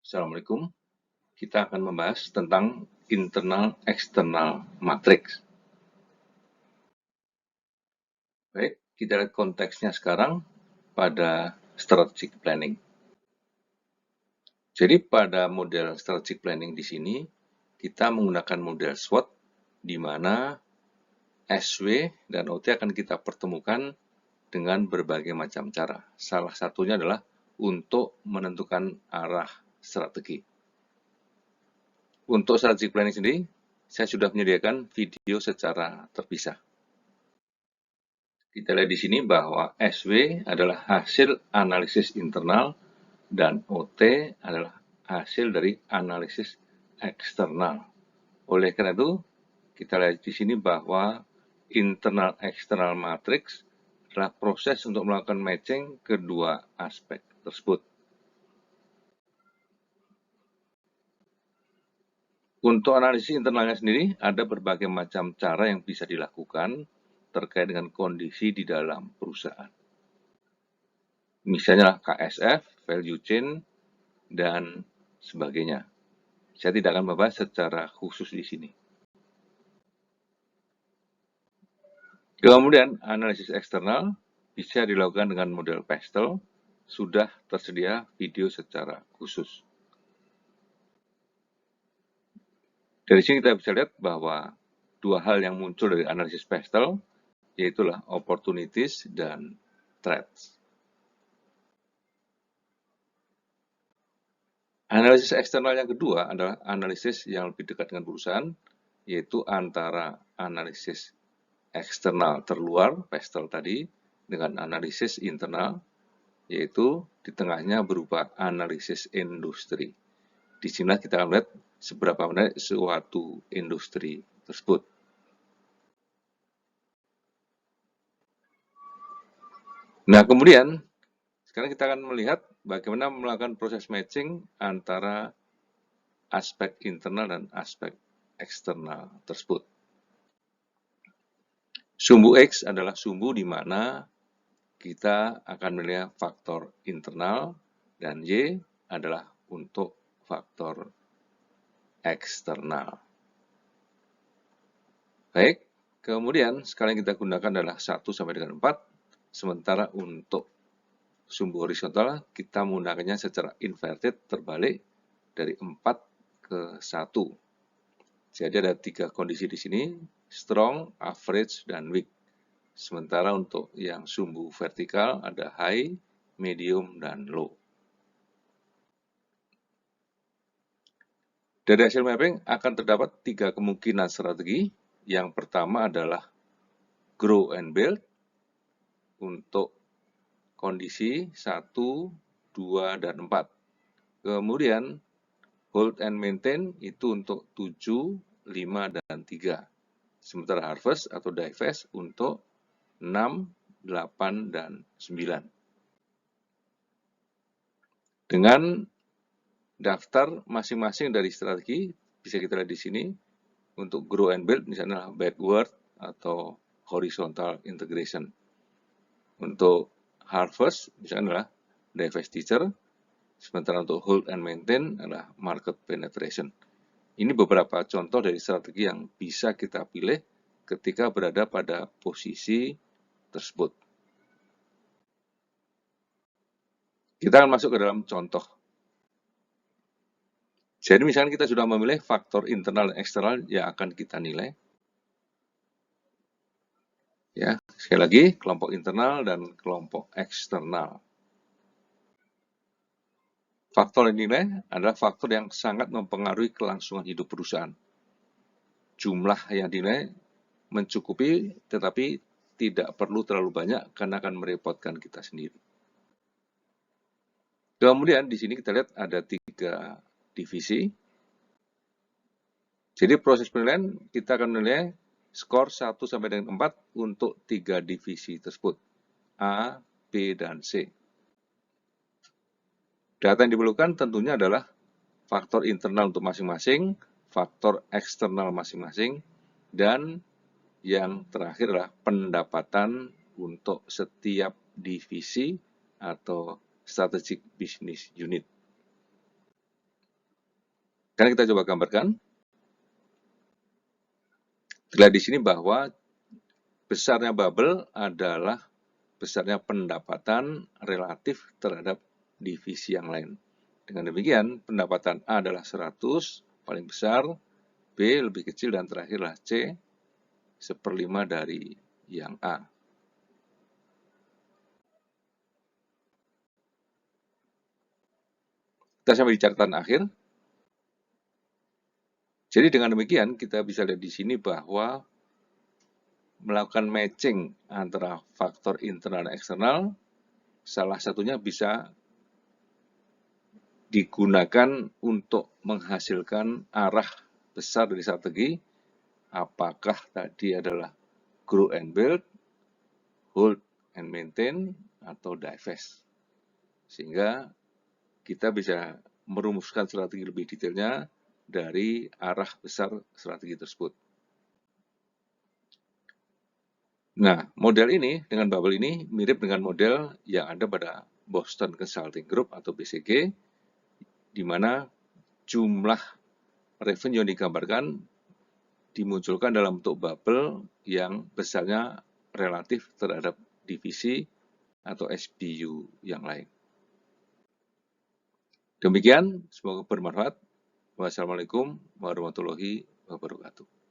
Assalamualaikum. Kita akan membahas tentang internal external matrix. Baik, kita lihat konteksnya sekarang pada strategic planning. Jadi pada model strategic planning di sini kita menggunakan model SWOT di mana SW dan OT akan kita pertemukan dengan berbagai macam cara. Salah satunya adalah untuk menentukan arah strategi. Untuk strategic planning sendiri, saya sudah menyediakan video secara terpisah. Kita lihat di sini bahwa SW adalah hasil analisis internal dan OT adalah hasil dari analisis eksternal. Oleh karena itu, kita lihat di sini bahwa internal external matrix adalah proses untuk melakukan matching kedua aspek tersebut. Untuk analisis internalnya sendiri, ada berbagai macam cara yang bisa dilakukan terkait dengan kondisi di dalam perusahaan. Misalnya KSF, value chain, dan sebagainya. Saya tidak akan membahas secara khusus di sini. Kemudian, analisis eksternal bisa dilakukan dengan model PESTEL, sudah tersedia video secara khusus. Dari sini kita bisa lihat bahwa dua hal yang muncul dari analisis PESTEL, yaitulah opportunities dan threats. Analisis eksternal yang kedua adalah analisis yang lebih dekat dengan perusahaan, yaitu antara analisis eksternal terluar, PESTEL tadi, dengan analisis internal, yaitu di tengahnya berupa analisis industri. Di sini kita akan melihat seberapa menarik suatu industri tersebut. Nah, kemudian sekarang kita akan melihat bagaimana melakukan proses matching antara aspek internal dan aspek eksternal tersebut. Sumbu X adalah sumbu di mana kita akan melihat faktor internal dan Y adalah untuk faktor eksternal. Baik, kemudian skala yang kita gunakan adalah 1 sampai dengan 4, sementara untuk sumbu horizontal kita menggunakannya secara inverted, terbalik dari 4 ke 1. Jadi ada 3 kondisi di sini, strong, average, dan weak. Sementara untuk yang sumbu vertikal ada high, medium, dan low. Dari hasil mapping akan terdapat 3 kemungkinan strategi. Yang pertama adalah grow and build untuk kondisi 1, 2, dan 4. Kemudian hold and maintain itu untuk 7, 5, dan 3. Sementara harvest atau divest untuk 6, 8, dan 9. Dengan daftar masing-masing dari strategi, bisa kita lihat di sini, untuk grow and build misalnya backward atau horizontal integration. Untuk harvest misalnya adalah divestiture, sementara untuk hold and maintain adalah market penetration. Ini beberapa contoh dari strategi yang bisa kita pilih ketika berada pada posisi tersebut. Kita akan masuk ke dalam contoh. Jadi misalnya kita sudah memilih faktor internal dan eksternal yang akan kita nilai. Ya, sekali lagi kelompok internal dan kelompok eksternal. Faktor yang dinilai adalah faktor yang sangat mempengaruhi kelangsungan hidup perusahaan. Jumlah yang dinilai mencukupi, tetapi tidak perlu terlalu banyak karena akan merepotkan kita sendiri. Kemudian di sini kita lihat ada 3 divisi. Jadi proses penilaian kita akan menilai skor 1 sampai dengan 4 untuk 3 divisi tersebut, A, B, dan C. Data yang diperlukan tentunya adalah faktor internal untuk masing-masing, faktor eksternal masing-masing, dan yang terakhir adalah pendapatan untuk setiap divisi atau strategic business unit. Sekarang kita coba gambarkan. Terlihat di sini bahwa besarnya bubble adalah besarnya pendapatan relatif terhadap divisi yang lain. Dengan demikian, pendapatan A adalah 100, paling besar, B lebih kecil, dan terakhirlah C, 1/5 dari yang A. Kita sampai di catatan akhir. Jadi dengan demikian, kita bisa lihat di sini bahwa melakukan matching antara faktor internal dan eksternal, salah satunya bisa digunakan untuk menghasilkan arah besar dari strategi, apakah tadi adalah grow and build, hold and maintain, atau divest. Sehingga kita bisa merumuskan strategi lebih detailnya dari arah besar strategi tersebut. Nah, model ini dengan bubble ini mirip dengan model yang ada pada Boston Consulting Group atau BCG, di mana jumlah revenue yang digambarkan dimunculkan dalam bentuk bubble yang besarnya relatif terhadap divisi atau SBU yang lain. Demikian, semoga bermanfaat. Wassalamualaikum warahmatullahi wabarakatuh.